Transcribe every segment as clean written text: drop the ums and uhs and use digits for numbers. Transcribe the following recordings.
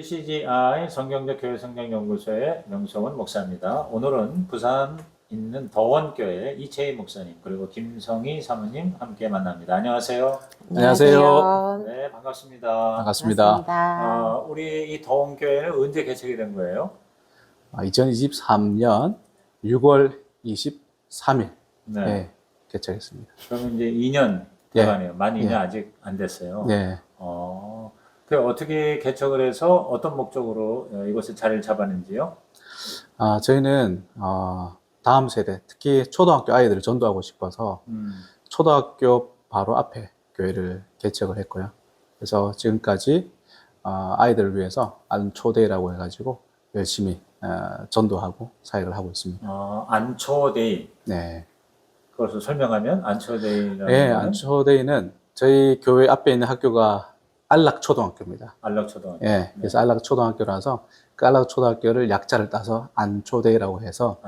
BCGI 성경적 교회 성경연구소의 명성원 목사입니다. 오늘은 부산 있는 더원교회 이채희 목사님 그리고 김성희 사모님 함께 만납니다. 안녕하세요. 안녕하세요. 네, 반갑습니다. 반갑습니다. 우리 이 더원교회는 언제 개척이 된 거예요? 2023년 6월 23일 네. 개척했습니다. 그러면 이제 2년 돼가네요. 만 2년 아직 안 됐어요. 네. 그 어떻게 개척을 해서 어떤 목적으로 이곳에 자리를 잡았는지요? 저희는 다음 세대, 특히 초등학교 아이들을 전도하고 싶어서 초등학교 바로 앞에 교회를 개척을 했고요. 그래서 지금까지 아이들을 위해서 안초대라고 해가지고 열심히 전도하고 사역을 하고 있습니다. 안초데이. 네. 그것을 설명하면 안초데이라는 네, 거는? 안초대는 저희 교회 앞에 있는 학교가 안락초등학교입니다. 안락초등학교. 예, 그래서 안락초등학교라서 그 안락초등학교를 약자를 따서 안초데이라고 해서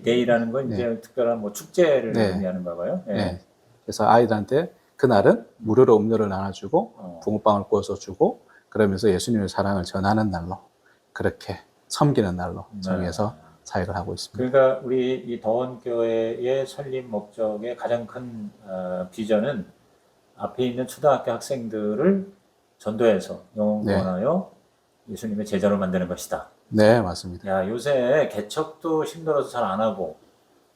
데이라는 건 이제 특별한 뭐 축제를 의미하는 건가요? 네. 그래서 아이들한테 그날은 무료로 음료를 나눠주고 붕어빵을 구워서 주고 그러면서 예수님의 사랑을 전하는 날로 그렇게 섬기는 날로 정해서 사역을 하고 있습니다. 그러니까 우리 이 더원교회의 설립 목적의 가장 큰 비전은 앞에 있는 초등학교 학생들을 전도해서 영혼 구원하여 예수님의 제자로 만드는 것이다. 네, 맞습니다. 야, 요새 개척도 힘들어서 잘 안 하고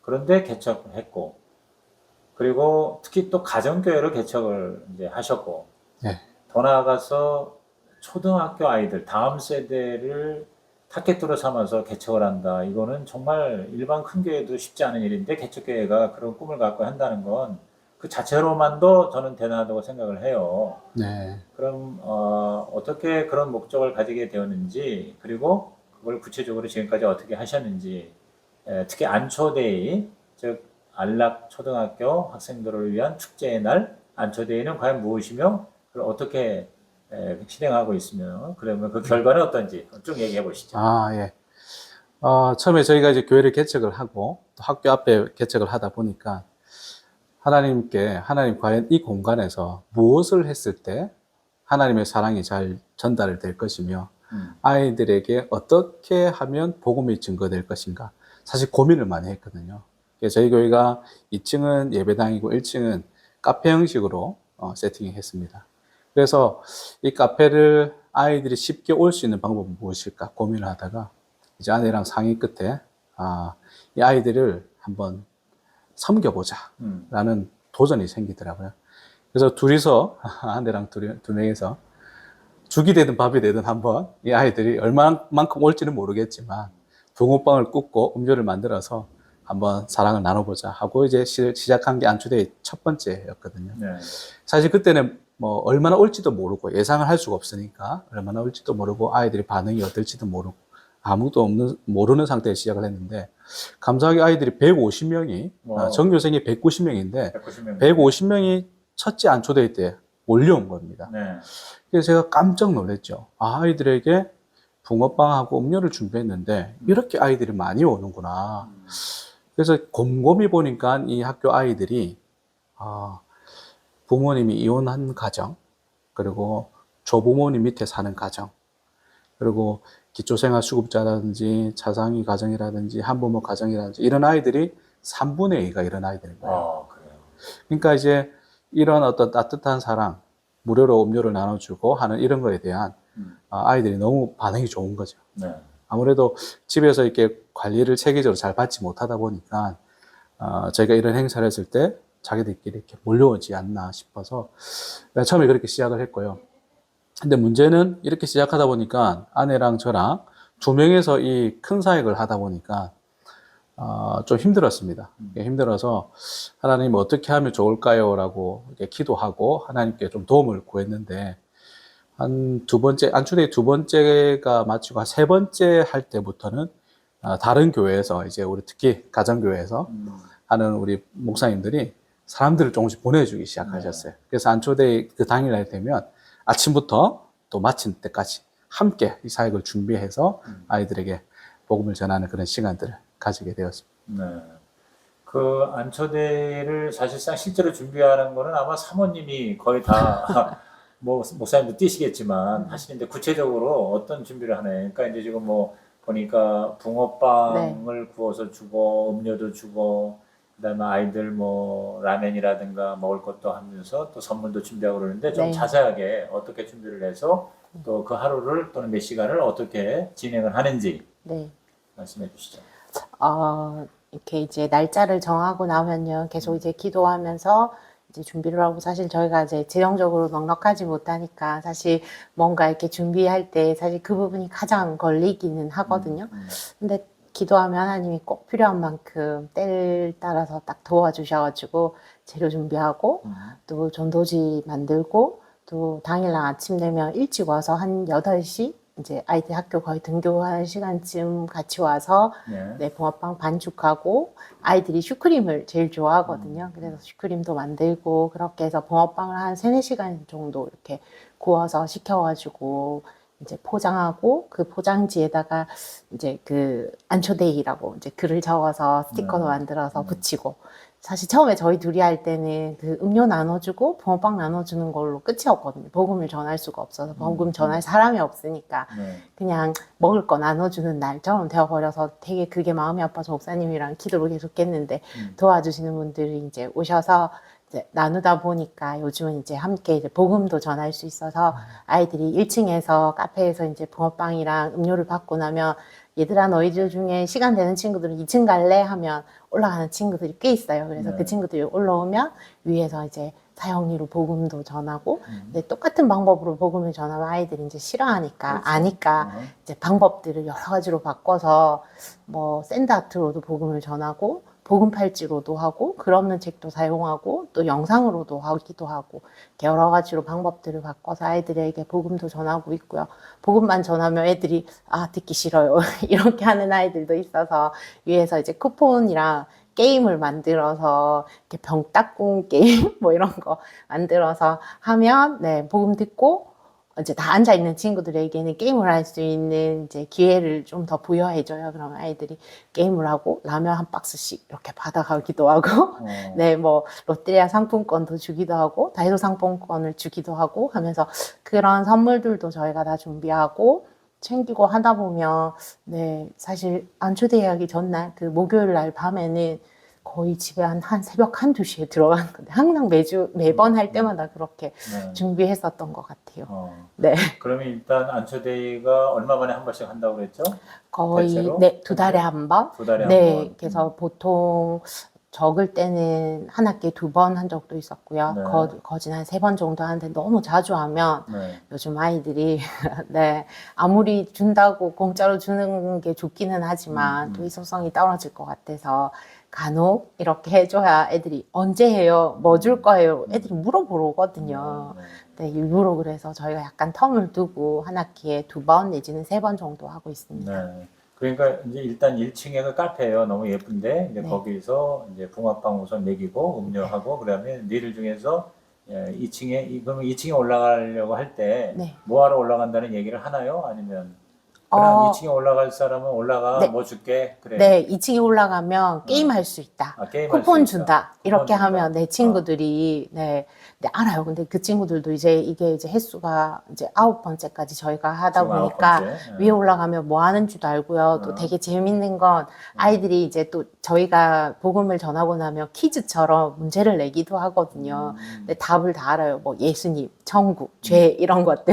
그런데 개척을 했고 그리고 특히 또 가정교회를 개척을 이제 하셨고 더 나아가서 초등학교 아이들 다음 세대를 타겟으로 삼아서 개척을 한다. 이거는 정말 일반 큰 교회도 쉽지 않은 일인데 개척교회가 그런 꿈을 갖고 한다는 건 그 자체로만도 저는 대단하다고 생각을 해요. 네. 그럼 어떻게 그런 목적을 가지게 되었는지 그리고 그걸 구체적으로 지금까지 어떻게 하셨는지 특히 안초데이 즉 안락 초등학교 학생들을 위한 축제의 날 안초데이는 과연 무엇이며 그걸 어떻게 실행하고 있으며 그러면 그 결과는 어떤지 쭉 얘기해 보시죠. 예. 처음에 저희가 이제 교회를 개척을 하고 또 학교 앞에 개척을 하다 보니까 하나님 과연 이 공간에서 무엇을 했을 때 하나님의 사랑이 잘 전달이 될 것이며 아이들에게 어떻게 하면 복음이 증거될 것인가 사실 고민을 많이 했거든요. 저희 교회가 2층은 예배당이고 1층은 카페 형식으로 세팅했습니다. 그래서 이 카페를 아이들이 쉽게 올 수 있는 방법은 무엇일까 고민을 하다가 이제 아내랑 상의 끝에 이 아이들을 한번 섬겨보자 라는 도전이 생기더라고요. 그래서 둘이서 아내랑 두 명이서 죽이 되든 밥이 되든 한번 이 아이들이 얼마만큼 올지는 모르겠지만 붕어빵을 굽고 음료를 만들어서 한번 사랑을 나눠보자 하고 이제 시작한 게 안초데이 첫 번째였거든요. 사실 그때는 뭐 얼마나 올지도 모르고 예상을 할 수가 없으니까 얼마나 올지도 모르고 아이들이 반응이 어떨지도 모르고 아무도 모르는 상태에 시작을 했는데 감사하게 아이들이 150명이 전교생이 190명인데 150명이 첫째 안초데이 때 몰려온 겁니다. 그래서 제가 깜짝 놀랐죠. 아이들에게 붕어빵하고 음료를 준비했는데 이렇게 아이들이 많이 오는구나. 그래서 곰곰이 보니까 이 학교 아이들이 부모님이 이혼한 가정, 그리고 조부모님 밑에 사는 가정, 그리고 기초생활수급자라든지 자상위 가정이라든지 한부모 가정이라든지 이런 아이들이 3분의 2가 이런 아이들인 거예요. 그러니까 이제 이런 어떤 따뜻한 사랑, 무료로 음료를 나눠주고 하는 이런 거에 대한 아이들이 너무 반응이 좋은 거죠. 아무래도 집에서 이렇게 관리를 체계적으로 잘 받지 못하다 보니까 저희가 이런 행사를 했을 때 자기들끼리 이렇게 몰려오지 않나 싶어서 처음에 그렇게 시작을 했고요. 근데 문제는 이렇게 시작하다 보니까 아내랑 저랑 두 명에서 이 큰 사역을 하다 보니까 좀 힘들었습니다. 힘들어서 하나님 어떻게 하면 좋을까요? 라고 기도하고 하나님께 좀 도움을 구했는데 한 두 번째, 안초데이 두 번째가 마치고 한 세 번째 할 때부터는 다른 교회에서 이제 우리 특히 가정교회에서 하는 우리 목사님들이 사람들을 조금씩 보내주기 시작하셨어요. 그래서 안초데이 그 당일날 되면 아침부터 또 마친 때까지 함께 이 사역을 준비해서 아이들에게 복음을 전하는 그런 시간들을 가지게 되었습니다. 그 안초데이를 사실상 실제로 준비하는 거는 아마 사모님이 거의 다 뭐 목사님도 뛰시겠지만 하시는데 구체적으로 어떤 준비를 하나요? 그러니까 이제 지금 뭐 보니까 붕어빵을 구워서 주고 음료도 주고 그다음에 아이들 뭐 라면이라든가 먹을 것도 하면서 또 선물도 준비하고 그러는데 좀 네. 자세하게 어떻게 준비를 해서 또 그 하루를 또는 몇 시간을 어떻게 진행을 하는지 네. 말씀해 주시죠. 이렇게 이제 날짜를 정하고 나면요. 계속 이제 기도하면서 이제 준비를 하고 사실 저희가 이제 재정적으로 넉넉하지 못하니까 사실 뭔가 이렇게 준비할 때 사실 그 부분이 가장 걸리기는 하거든요. 근데 기도하면 하나님이 꼭 필요한 만큼 때를 따라서 딱 도와주셔가지고 재료 준비하고 또 전도지 만들고 또 당일날 아침 되면 일찍 와서 한 8시 이제 아이들 학교 거의 등교하는 시간쯤 같이 와서 네, 붕어빵 반죽하고 아이들이 슈크림을 제일 좋아하거든요. 그래서 슈크림도 만들고 그렇게 해서 붕어빵을 한 3, 4시간 정도 이렇게 구워서 식혀가지고 이제 포장하고 그 포장지에다가 이제 그 안초데이라고 이제 글을 적어서 스티커도 만들어서 붙이고 사실 처음에 저희 둘이 할 때는 그 음료 나눠주고 붕어빵 나눠주는 걸로 끝이었거든요. 복음을 전할 수가 없어서 복음 전할 사람이 없으니까 그냥 먹을 거 나눠주는 날처럼 되어버려서 되게 그게 마음이 아파서 목사님이랑 기도를 계속했는데 도와주시는 분들이 이제 오셔서 이제 나누다 보니까 요즘은 이제 함께 이제 복음도 전할 수 있어서 아이들이 1층에서 카페에서 이제 붕어빵이랑 음료를 받고 나면 얘들아 너희들 중에 시간 되는 친구들은 2층 갈래? 하면 올라가는 친구들이 꽤 있어요. 그래서 그 친구들이 올라오면 위에서 이제 사형리로 복음도 전하고 근데 똑같은 방법으로 복음을 전하면 아이들이 이제 싫어하니까 아니까 이제 방법들을 여러 가지로 바꿔서 뭐 샌드아트로도 복음을 전하고 복음 팔찌로도 하고 글 없는 책도 사용하고 또 영상으로도 하기도 하고 여러 가지로 방법들을 바꿔서 아이들에게 복음도 전하고 있고요. 복음만 전하면 애들이 듣기 싫어요 이렇게 하는 아이들도 있어서 위에서 이제 쿠폰이랑 게임을 만들어서 이렇게 병따꿍 게임 뭐 이런 거 만들어서 하면 네 복음 듣고 이제 다 앉아 있는 친구들에게는 게임을 할 수 있는 이제 기회를 좀 더 부여해줘요. 그러면 아이들이 게임을 하고 라면 한 박스씩 이렇게 받아가기도 하고, 네, 뭐 롯데리아 상품권도 주기도 하고, 다이소 상품권을 주기도 하고 하면서 그런 선물들도 저희가 다 준비하고 챙기고 하다 보면, 네, 사실 안초대 하기 전날 그 목요일 날 밤에는 거의 집에 한 새벽 1-2시에 들어가는 건데 항상 매번 할 때마다 그렇게 준비했었던 것 같아요. 네. 그러면 일단 안초데이가 얼마 만에 한 번씩 한다고 그랬죠? 거의 대체로? 네, 2달에 한 번. 2달에 네, 한 번. 그래서 보통 적을 때는 한 학기에 2번 한 적도 있었고요. 네. 거진 한 3번 정도 하는데 너무 자주 하면 네. 요즘 아이들이 네, 아무리 준다고 공짜로 주는 게 좋기는 하지만 또 희소성이 떨어질 것 같아서 간혹 이렇게 해줘야 애들이 언제 해요? 뭐 줄 거예요? 애들이 물어보러 오거든요. 네, 일부러 그래서 저희가 약간 텀을 두고 한 학기에 2번 내지는 3번 정도 하고 있습니다. 네. 그러니까 이제 일단 1층에 그 카페예요. 너무 예쁜데 이제 네. 거기서 이제 붕어빵 우선 먹이고 음료하고 그다음에 너희들 중에서 2층에 그러면 2층에 올라가려고 할 때 네. 뭐하러 올라간다는 얘기를 하나요? 아니면 그냥 2층에 올라갈 사람은 올라가 네. 뭐 줄게 그래. 네, 2층에 올라가면 게임할 수 있다. 게임할 쿠폰 수 있다. 준다. 이렇게 준다. 하면 내 친구들이 네, 알아요. 근데 그 친구들도 이게 이제 횟수가 이제 9번째까지 저희가 하다 지금 보니까 9번째. 위에 올라가면 뭐 하는 줄도 알고요. 또 되게 재밌는 건 아이들이 이제 또 저희가 복음을 전하고 나면 퀴즈처럼 문제를 내기도 하거든요. 근데 답을 다 알아요. 뭐 예수님, 천국, 죄 이런 것들.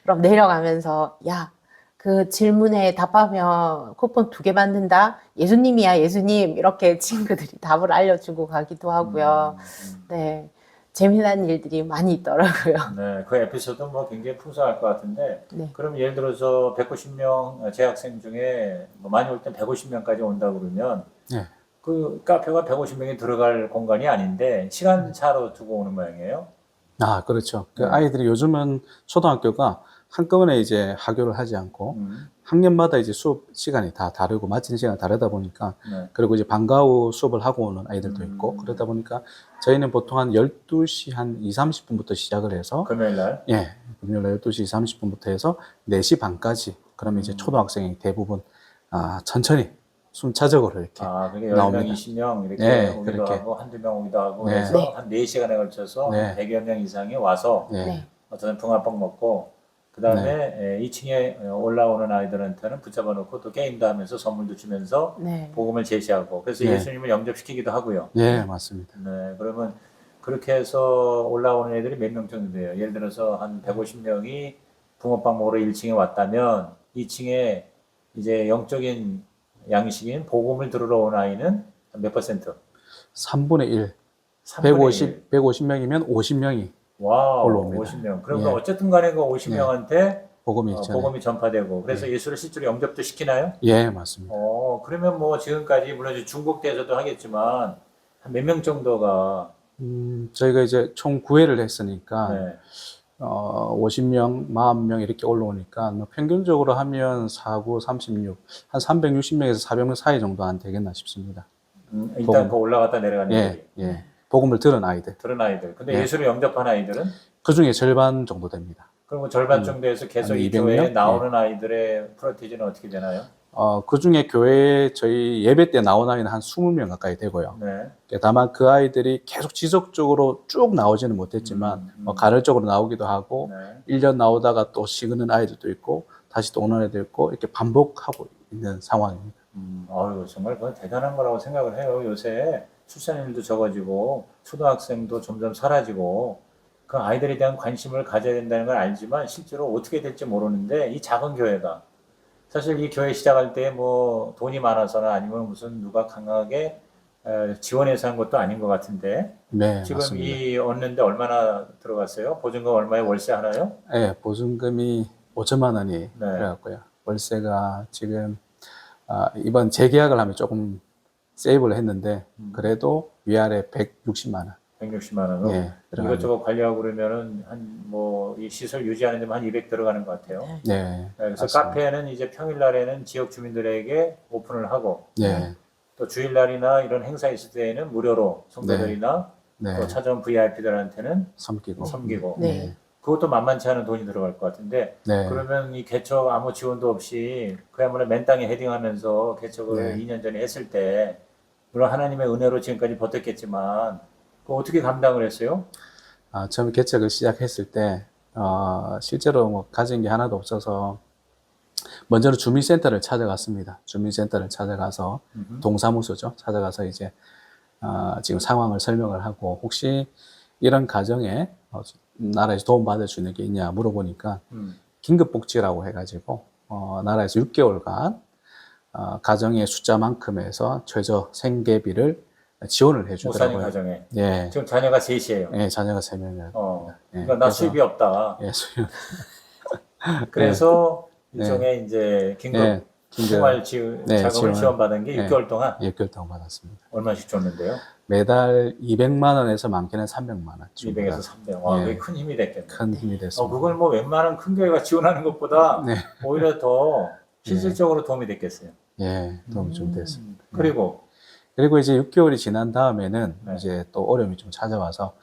그럼 내려가면서 그 질문에 답하면 쿠폰 2개 받는다? 예수님이야, 예수님. 이렇게 친구들이 답을 알려주고 가기도 하고요. 네. 재미난 일들이 많이 있더라고요. 네, 그 에피소드 뭐 굉장히 풍성할 것 같은데, 네. 그럼 예를 들어서 150명 재학생 중에 뭐 많이 올 땐 150명까지 온다고 그러면, 네. 그 카페가 150명이 들어갈 공간이 아닌데, 시간차로 두고 오는 모양이에요? 그렇죠. 그 아이들이 요즘은 초등학교가 한꺼번에 이제 하교를 하지 않고 학년마다 이제 수업 시간이 다 다르고 마치는 시간이 다르다 보니까 그리고 이제 방과 후 수업을 하고 오는 아이들도 있고 그러다 보니까 저희는 보통 한 12시 한 30분부터 시작을 해서 금요일 날? 예, 금요일 날 12시 30분부터 해서 4시 반까지 그러면 이제 초등학생이 대부분 천천히 순차적으로 이렇게 그게 나옵니다. 10명, 20명 이렇게 네, 오기도 그렇게. 하고, 한두 명 오기도 하고, 네. 그래서 한 4시간에 걸쳐서 네. 100여 명 이상이 와서, 네. 어떤 붕어빵 먹고 그 다음에 2층에 올라오는 아이들한테는 붙잡아 놓고 또 게임도 하면서 선물도 주면서 네. 복음을 제시하고 그래서 네. 예수님을 영접시키기도 하고요. 예, 맞습니다. 네, 그러면 그렇게 해서 올라오는 애들이 몇 명 정도 돼요? 예를 들어서 한 150명이 붕어빵 먹으러 1층에 왔다면 2층에 이제 영적인 양식인 복음을 들으러 온 아이는 몇 %? 3분의 1. 3분의 1. 150명이면 50명이 와우, 올라옵니다. 50명. 그러면 예. 어쨌든 간에 그 50명한테 복음이 있잖아요. 복음이 전파되고 그래서 예수를 실제로 영접도 시키나요? 예, 맞습니다. 그러면 뭐 지금까지 물론 이제 중국대에서도 하겠지만 한 몇 명 정도가 저희가 이제 총 9회를 했으니까, 네. 50명, 40명 이렇게 올라오니까, 뭐 평균적으로 하면 49, 36, 한 360명에서 400명 사이 정도 안 되겠나 싶습니다. 일단 복음. 그 올라갔다 내려가는 애들이 예, 예. 복음을 들은 아이들. 들은 아이들. 근데 네. 예수를 영접한 아이들은 그 중에 절반 정도 됩니다. 그럼 그 절반 정도에서 계속 한 이 200 교회에 명? 나오는 아이들의 프로티지는 어떻게 되나요? 그 중에 교회에 저희 예배 때 나온 아이는 한 20명 가까이 되고요. 네. 다만 그 아이들이 계속 지속적으로 쭉 나오지는 못했지만, 뭐 간헐적으로 나오기도 하고, 네. 1년 나오다가 또 식는 아이들도 있고, 다시 또 오는 애도 있고, 이렇게 반복하고 있는 상황입니다. 아유, 정말 그건 대단한 거라고 생각을 해요. 요새 출산율도 적어지고 초등학생도 점점 사라지고 그 아이들에 대한 관심을 가져야 된다는 걸 알지만 실제로 어떻게 될지 모르는데 이 작은 교회가 사실 이 교회 시작할 때 뭐 돈이 많아서나 아니면 무슨 누가 강하게 지원해서 한 것도 아닌 것 같은데 네, 지금 맞습니다. 이 얻는데 얼마나 들어갔어요? 보증금 얼마에 월세 하나요? 네, 보증금이 5천만 원이 네. 들어갔고요. 월세가 지금, 이번 재계약을 하면 조금 세이브를 했는데, 그래도 위아래 160만 원. 160만 원으로 네, 들어갑니다. 이것저것 관리하고 그러면 한 뭐 이 시설 유지하는 데만 한 200 들어가는 것 같아요. 네, 그래서 맞습니다. 카페는 이제 평일날에는 지역 주민들에게 오픈을 하고 네, 또 주일날이나 이런 행사 있을 때에는 무료로 성도들이나 네, 또 찾아온 VIP들한테는 섬기고. 섬기고 네. 그것도 만만치 않은 돈이 들어갈 것 같은데 네, 그러면 이 개척 아무 지원도 없이 그야말로 맨 땅에 헤딩하면서 개척을 네. 2년 전에 했을 때 물론 하나님의 은혜로 지금까지 버텼겠지만 그거 어떻게 감당을 했어요? 처음에 개척을 시작했을 때, 실제로 뭐 가진 게 하나도 없어서, 먼저는 주민센터를 찾아갔습니다. 주민센터를 찾아가서, 동사무소죠. 찾아가서 이제, 지금 상황을 설명을 하고, 혹시 이런 가정에, 나라에서 도움받을 수 있는 게 있냐 물어보니까, 긴급복지라고 해가지고, 나라에서 6개월간, 가정의 숫자만큼에서 최저 생계비를 지원을 목사님 해주더라고요. 가정에 예, 지금 자녀가 셋이에요. 예, 자녀가 3명이요. 그러니까 나 수입이 없다. 예, 수요. 그래서 네. 일종의 이제 긴급 네, 생활 네, 자금을 지원. 지원받은 게 네. 6개월 동안 6개월 동안 받았습니다. 얼마씩 줬는데요? 매달 200만 원에서 많게는 300만 원. 200에서 300. 와, 네. 그게 큰 힘이 됐겠네. 큰 힘이 됐습니다. 그걸 뭐 웬만한 큰 교회가 지원하는 것보다 네. 오히려 더 실질적으로 도움이 됐겠어요. 예, 도움이 좀 됐습니다. 그리고 이제 6개월이 지난 다음에는 네. 이제 또 어려움이 좀 찾아와서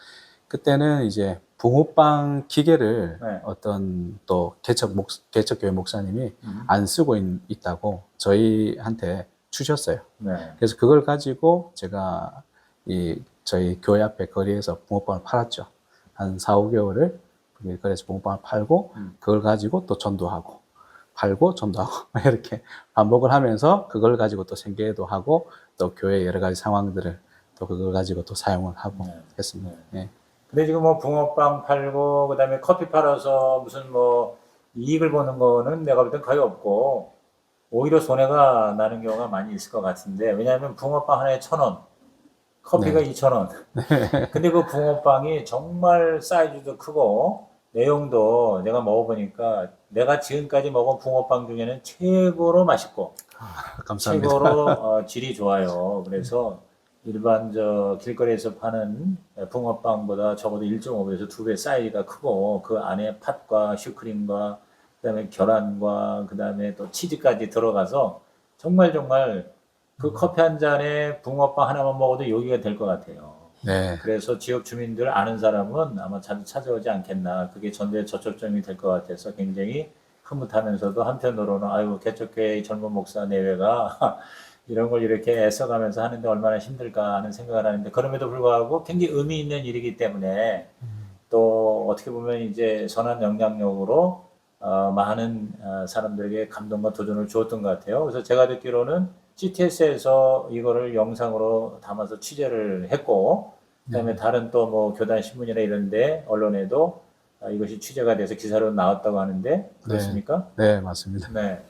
그때는 이제 붕어빵 기계를 네. 어떤 또 개척교회 목사님이 안 쓰고 있다고 저희한테 주셨어요. 네. 그래서 그걸 가지고 제가 저희 교회 앞에 거리에서 붕어빵을 팔았죠. 한 4, 5개월을 거리에서 붕어빵을 팔고 그걸 가지고 또 전도하고 팔고 전도하고 이렇게 반복을 하면서 그걸 가지고 또 생계도 하고 또 교회 여러 가지 상황들을 또 그걸 가지고 또 사용을 하고 했습니다. 네. 근데 지금 뭐 붕어빵 팔고 그다음에 커피 팔아서 무슨 뭐 이익을 보는 거는 내가 볼 땐 거의 없고 오히려 손해가 나는 경우가 많이 있을 것 같은데 왜냐하면 붕어빵 하나에 1,000원, 커피가 2,000원. 근데 그 붕어빵이 정말 사이즈도 크고 내용도 내가 먹어보니까 내가 지금까지 먹은 붕어빵 중에는 최고로 맛있고 감사합니다. 최고로 질이 좋아요. 그래서 일반 길거리에서 파는 붕어빵보다 적어도 1.5배에서 2배 사이즈가 크고 그 안에 팥과 슈크림과 그다음에 계란과 그다음에 또 치즈까지 들어가서 정말 그 커피 한 잔에 붕어빵 하나만 먹어도 요기가 될 것 같아요. 네. 그래서 지역 주민들 아는 사람은 아마 자주 찾아오지 않겠나. 그게 전도의 저촉점이 될 것 같아서 굉장히 흐뭇하면서도 한편으로는 아유 개척교회의 젊은 목사 내외가 이런 걸 이렇게 애써가면서 하는데 얼마나 힘들까 하는 생각을 하는데 그럼에도 불구하고 굉장히 의미 있는 일이기 때문에 또 어떻게 보면 이제 선한 영향력으로 많은 사람들에게 감동과 도전을 주었던 것 같아요. 그래서 제가 듣기로는 GTS에서 이거를 영상으로 담아서 취재를 했고, 그다음에 다른 또 뭐 교단 신문이나 이런데 언론에도 이것이 취재가 돼서 기사로 나왔다고 하는데 그렇습니까? 네, 맞습니다. 네.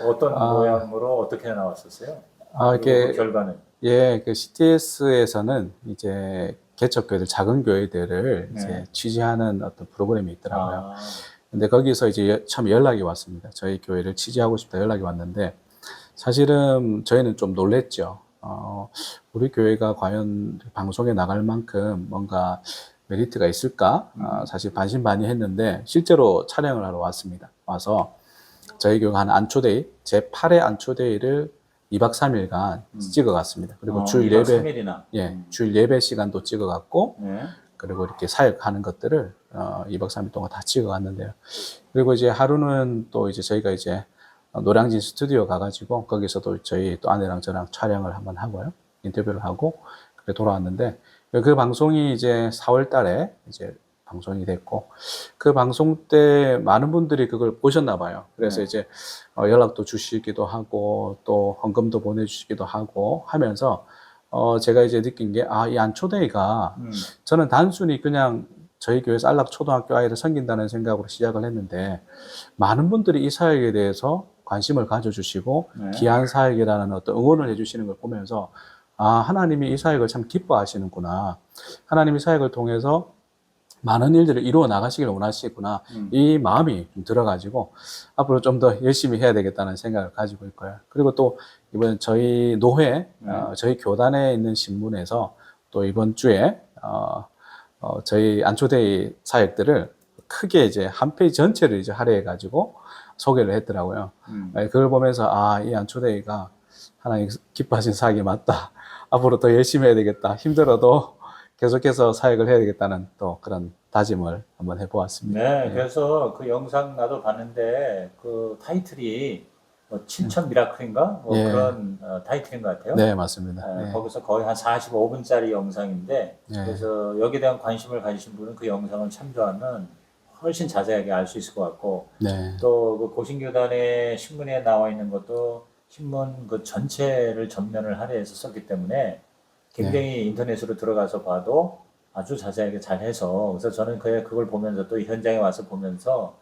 어떤 모양으로 어떻게 나왔었어요? 그리고 이게, 그 결과는? 예, 그 CTS에서는 이제 개척교회들, 작은 교회들을 네. 이제 취재하는 어떤 프로그램이 있더라고요. 아, 근데 거기서 이제 처음 연락이 왔습니다. 저희 교회를 취재하고 싶다 연락이 왔는데, 사실은 저희는 좀 놀랬죠. 우리 교회가 과연 방송에 나갈 만큼 뭔가 메리트가 있을까? 사실 반신반의했는데, 실제로 촬영을 하러 왔습니다. 와서 저희 교회가 한 안초데이, 제8회 안초데이를 2박 3일간 찍어갔습니다. 그리고 주일 2박 예배, 3일이나. 예, 주일 예배 시간도 찍어갔고, 네. 그리고 이렇게 사역하는 것들을 2박 3일 동안 다 찍어갔는데요. 그리고 이제 하루는 또 이제 저희가 이제 노량진 스튜디오 가가지고 거기서도 저희 또 아내랑 저랑 촬영을 한번 하고요. 인터뷰를 하고 그래 돌아왔는데 그 방송이 이제 4월 달에 이제 방송이 됐고 그 방송 때 많은 분들이 그걸 보셨나 봐요. 그래서 이제 연락도 주시기도 하고 또 헌금도 보내주시기도 하고 하면서 제가 이제 느낀 게 이 안초데이가 저는 단순히 그냥 저희 교회에서 안락초등학교 아이를 섬긴다는 생각으로 시작을 했는데 많은 분들이 이 사역에 대해서 관심을 가져주시고 네. 귀한 사역이라는 어떤 응원을 해주시는 걸 보면서 하나님이 이 사역을 참 기뻐하시는구나. 하나님이 사역을 통해서 많은 일들을 이루어 나가시길 원하시구나. 이 마음이 좀 들어가지고 앞으로 좀 더 열심히 해야 되겠다는 생각을 가지고 있고요. 그리고 또 이번 저희 노회, 저희 교단에 있는 신문에서 또 이번 주에 저희 안초데이 사역들을 크게 이제 한 페이지 전체를 이제 할애해가지고 소개를 했더라고요. 그걸 보면서 이 안초데이가 하나님 기뻐하신 사역이 맞다. 앞으로 더 열심히 해야 되겠다. 힘들어도 계속해서 사역을 해야 되겠다는 또 그런 다짐을 한번 해보았습니다. 네, 그래서 그 영상 나도 봤는데 그 타이틀이 뭐 7천 미라클인가? 뭐 예. 그런 타이틀인 것 같아요. 네, 맞습니다. 네. 거기서 거의 한 45분짜리 영상인데 네. 그래서 여기에 대한 관심을 가지신 분은 그 영상을 참조하면 훨씬 자세하게 알 수 있을 것 같고 네. 또 그 고신교단의 신문에 나와 있는 것도 신문 그 전체를 전면을 할애해서 썼기 때문에 굉장히 인터넷으로 들어가서 봐도 아주 자세하게 잘 해서 그래서 저는 그걸 보면서 또 현장에 와서 보면서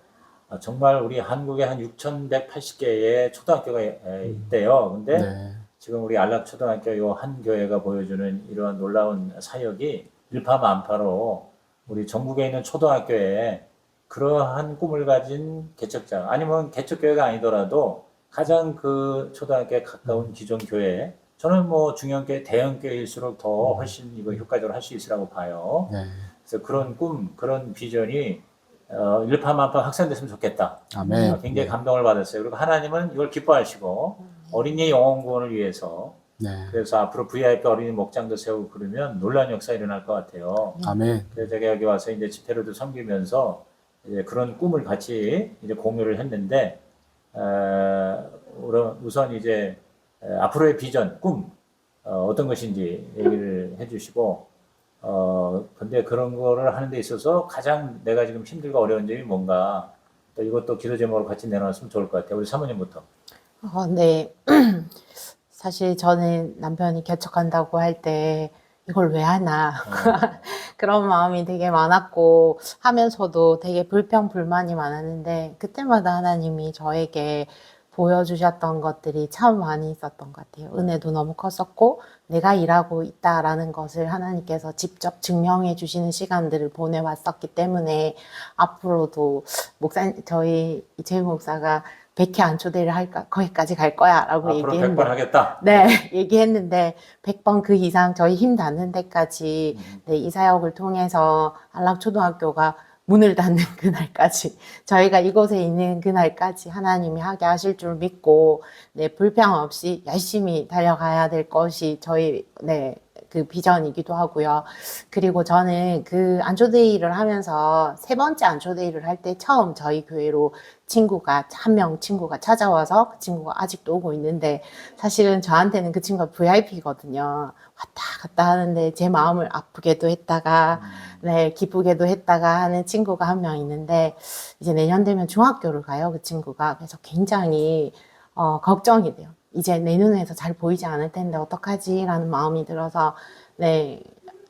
정말 우리 한국에 한 6,180개의 초등학교가 있대요. 근데 네. 지금 우리 안락초등학교 요 한 교회가 보여주는 이러한 놀라운 사역이 일파만파로 우리 전국에 있는 초등학교에 그러한 꿈을 가진 개척자 아니면 개척교회가 아니더라도 가장 그 초등학교에 가까운 기존 교회 저는 뭐 중형교회, 대형교회일수록 더 훨씬 이거 효과적으로 할 수 있으라고 봐요. 네. 그래서 그런 꿈, 그런 비전이 일파만파 확산됐으면 좋겠다. 아멘. 굉장히 네. 감동을 받았어요. 그리고 하나님은 이걸 기뻐하시고 어린이의 영혼 구원을 위해서 네. 그래서 앞으로 VIP 어린이 목장도 세우고 그러면 놀라운 역사가 일어날 것 같아요. 아멘. 그래서 제가 여기 와서 이제 집회로도 섬기면서 이제 그런 꿈을 같이 이제 공유를 했는데 우선 이제 앞으로의 비전, 꿈 어떤 것인지 얘기를 해주시고 근데 그런 거를 하는 데 있어서 가장 내가 지금 힘들고 어려운 점이 뭔가 또 이것도 기도 제목으로 같이 내놨으면 좋을 것 같아요. 우리 사모님부터. 네. 사실 저는 남편이 개척한다고 할 때 이걸 왜 하나 그런 마음이 되게 많았고 하면서도 되게 불평불만이 많았는데 그때마다 하나님이 저에게 보여주셨던 것들이 참 많이 있었던 것 같아요. 은혜도 너무 컸었고 내가 일하고 있다라는 것을 하나님께서 직접 증명해 주시는 시간들을 보내왔었기 때문에 앞으로도 저희 이재용 목사가 100회 안초대를 할까 거기까지 갈 거야 라고 앞으로 얘기했는데 100번 하겠다. 네, 얘기했는데 100번 그 이상 저희 힘 닿는 데까지 네, 이 사역을 통해서 안락초등학교가 문을 닫는 그날까지 저희가 이곳에 있는 그날까지 하나님이 하게 하실 줄 믿고 네, 불평 없이 열심히 달려가야 될 것이 저희 그 비전이기도 하고요. 그리고 저는 그 안초데이를 하면서 세 번째 안초데이를 할 때 처음 저희 교회로 한 명 친구가 찾아와서 그 친구가 아직도 오고 있는데 사실은 저한테는 그 친구가 VIP거든요. 왔다 갔다 하는데 제 마음을 아프게도 했다가 네, 기쁘게도 했다가 하는 친구가 한 명 있는데 이제 내년 되면 중학교를 가요, 그 친구가. 그래서 굉장히 걱정이 돼요. 이제 내 눈에서 잘 보이지 않을 텐데 어떡하지? 라는 마음이 들어서 네,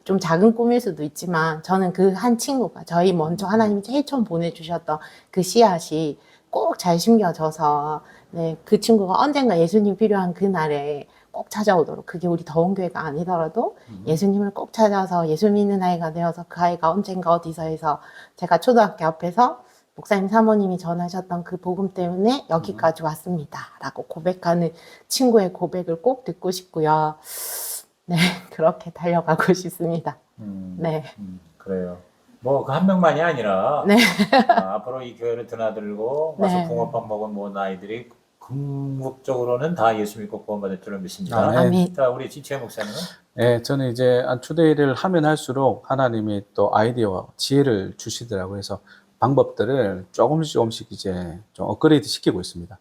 좀 작은 꿈일 수도 있지만 저는 그 한 친구가 저희 먼저 하나님이 제일 처음 보내주셨던 그 씨앗이 꼭 잘 심겨져서 네, 그 친구가 언젠가 예수님 필요한 그날에 꼭 찾아오도록 그게 우리 더운 교회가 아니더라도 예수님을 꼭 찾아서 예수 믿는 아이가 되어서 그 아이가 언젠가 어디서 해서 제가 초등학교 앞에서 목사님 사모님이 전하셨던 그 복음 때문에 여기까지 왔습니다 라고 고백하는 친구의 고백을 꼭 듣고 싶고요. 네, 그렇게 달려가고 싶습니다. 네. 그래요. 뭐 그 한 명만이 아니라 네. 앞으로 이 교회를 드나들고 와서 네. 붕어빵 먹은 모든 아이들이 궁극적으로는 다 예수 믿고 구원받을 줄을 믿습니다. 아멘. 아멘. 자, 우리 지채 목사님은? 네, 저는 이제 안초데이를 하면 할수록 하나님이 또 아이디어와 지혜를 주시더라고요. 그래서 방법들을 조금씩 이제 좀 업그레이드 시키고 있습니다.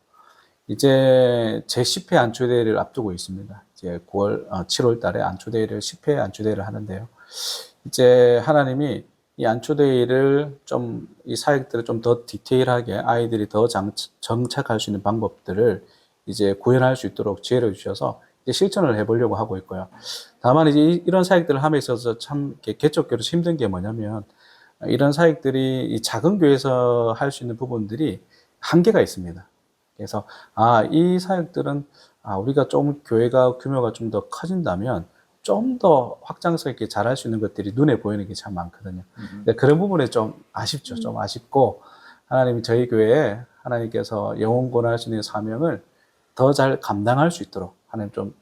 이제 제 10회 안초데이를 앞두고 있습니다. 이제 7월 달에 10회 안초데이를 하는데요. 이제 하나님이 이 안초데이를 이 사역들을 좀 더 디테일하게 아이들이 더 정착할 수 있는 방법들을 이제 구현할 수 있도록 지혜를 주셔서 이제 실천을 해보려고 하고 있고요. 다만 이제 이런 사역들을 함에 있어서 참 개척교회로서 힘든 게 뭐냐면 이런 사역들이 이 작은 교회에서 할 수 있는 부분들이 한계가 있습니다. 그래서 이 사역들은 우리가 좀 교회가 규모가 좀 더 커진다면 좀 더 확장성 있게 잘할 수 있는 것들이 눈에 보이는 게 참 많거든요. 근데 그런 부분에 좀 아쉽죠. 좀 아쉽고 하나님이 저희 교회에 하나님께서 영혼 구원할 수 있는 사명을 더 잘 감당할 수 있도록 하나님 좀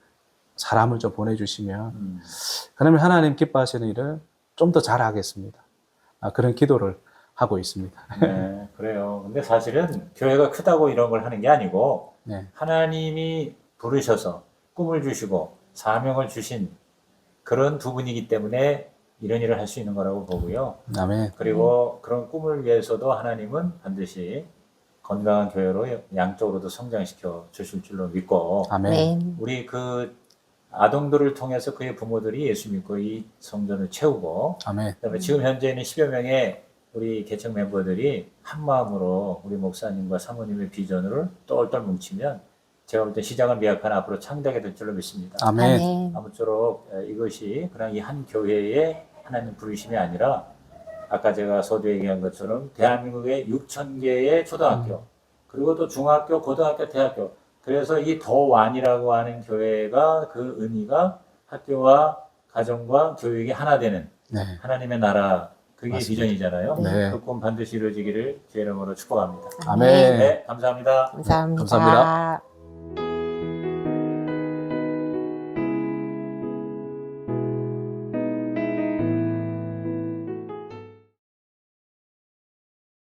사람을 좀 보내주시면 그러면 하나님 기뻐하시는 일을 좀 더 잘하겠습니다. 그런 기도를 하고 있습니다. 네, 그래요. 근데 사실은 교회가 크다고 이런 걸 하는 게 아니고 네. 하나님이 부르셔서 꿈을 주시고 사명을 주신 그런 두 분이기 때문에 이런 일을 할 수 있는 거라고 보고요. 아멘. 그리고 그런 꿈을 위해서도 하나님은 반드시 건강한 교회로 양쪽으로도 성장시켜 주실 줄로 믿고 아멘. 네. 우리 그 아동들을 통해서 그의 부모들이 예수 믿고 이 성전을 채우고 아멘. 그다음에 지금 현재는 10여 명의 우리 개척 멤버들이 한 마음으로 우리 목사님과 사모님의 비전을 똘똘 뭉치면 제가 볼 때 시장은 미약한 앞으로 창대하게 될 줄로 믿습니다. 아멘. 아멘. 아무쪼록 이것이 그냥 이 한 교회의 하나님 부르심이 아니라 아까 제가 서두에 얘기한 것처럼 대한민국의 6,000개의 초등학교 그리고 또 중학교, 고등학교, 대학교 그래서 이 더완이라고 하는 교회가 그 의미가 학교와 가정과 교육이 하나 되는 네. 하나님의 나라 그게 맞습니다. 비전이잖아요. 네. 그 꿈 반드시 이루어지기를 제 이름으로 축복합니다. 아멘. 네, 감사합니다. 감사합니다. 감사합니다.